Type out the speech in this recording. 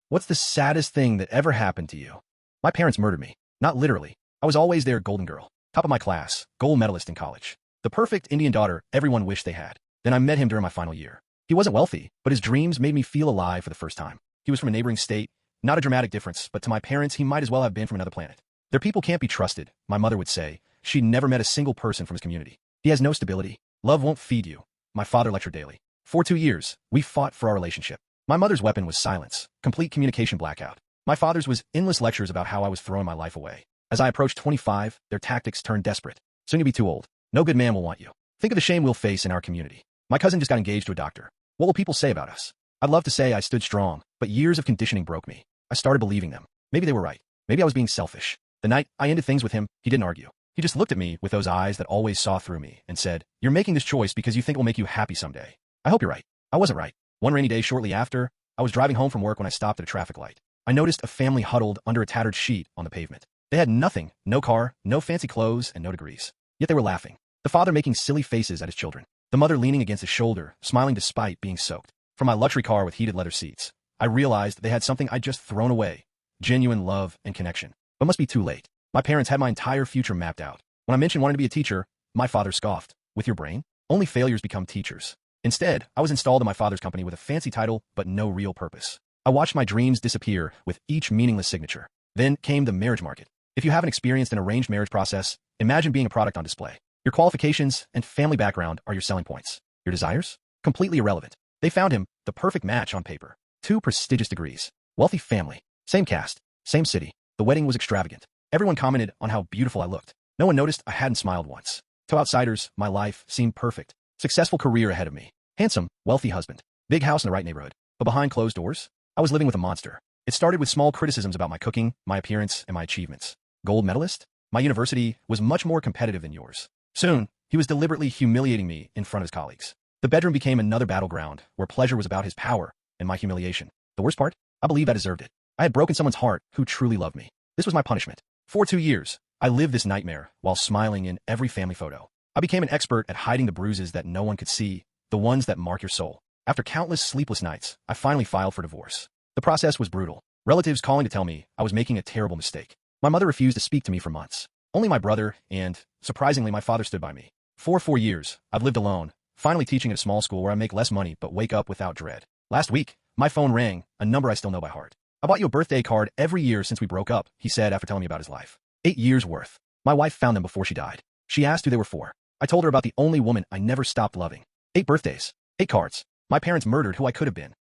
What's the saddest thing that ever happened to you? My parents murdered me. Not literally. I was always their golden girl. Top of my class, gold medalist in college. The perfect Indian daughter everyone wished they had. Then I met him during my final year. He wasn't wealthy, but his dreams made me feel alive for the first time. He was from a neighboring state. Not a dramatic difference, but to my parents, he might as well have been from another planet. Their people can't be trusted, my mother would say. She'd never met a single person from his community. He has no stability. Love won't feed you. My father lectured daily. For 2 years, we fought for our relationship. My mother's weapon was silence, complete communication blackout. My father's was endless lectures about how I was throwing my life away. As I approached 25, their tactics turned desperate. Soon you'll be too old. No good man will want you. Think of the shame we'll face in our community. My cousin just got engaged to a doctor. What will people say about us? I'd love to say I stood strong, but years of conditioning broke me. I started believing them. Maybe they were right. Maybe I was being selfish. The night I ended things with him, he didn't argue. He just looked at me with those eyes that always saw through me and said, "You're making this choice because you think it will make you happy someday. I hope you're right." I wasn't right. One rainy day shortly after, I was driving home from work when I stopped at a traffic light. I noticed a family huddled under a tattered sheet on the pavement. They had nothing, no car, no fancy clothes, and no degrees. Yet they were laughing. The father making silly faces at his children. The mother leaning against his shoulder, smiling despite being soaked. From my luxury car with heated leather seats, I realized they had something I'd just thrown away. Genuine love and connection. But must be too late. My parents had my entire future mapped out. When I mentioned wanting to be a teacher, my father scoffed. With your brain? Only failures become teachers. Instead, I was installed in my father's company with a fancy title, but no real purpose. I watched my dreams disappear with each meaningless signature. Then came the marriage market. If you haven't experienced an arranged marriage process, imagine being a product on display. Your qualifications and family background are your selling points. Your desires? Completely irrelevant. They found him, the perfect match on paper. 2 prestigious degrees. Wealthy family. Same caste. Same city. The wedding was extravagant. Everyone commented on how beautiful I looked. No one noticed I hadn't smiled once. To outsiders, my life seemed perfect. Successful career ahead of me. Handsome, wealthy husband. Big house in the right neighborhood. But behind closed doors, I was living with a monster. It started with small criticisms about my cooking, my appearance, and my achievements. Gold medalist? My university was much more competitive than yours. Soon, he was deliberately humiliating me in front of his colleagues. The bedroom became another battleground where pleasure was about his power and my humiliation. The worst part? I believed I deserved it. I had broken someone's heart who truly loved me. This was my punishment. For 2 years, I lived this nightmare while smiling in every family photo. I became an expert at hiding the bruises that no one could see, the ones that mark your soul. After countless sleepless nights, I finally filed for divorce. The process was brutal. Relatives calling to tell me I was making a terrible mistake. My mother refused to speak to me for months. Only my brother and, surprisingly, my father stood by me. For 4 years, I've lived alone, finally teaching at a small school where I make less money but wake up without dread. Last week, my phone rang, a number I still know by heart. "I bought you a birthday card every year since we broke up," he said after telling me about his life. 8 years worth. My wife found them before she died. She asked who they were for. I told her about the only woman I never stopped loving. 8 birthdays. 8 cards. My parents murdered who I could have been.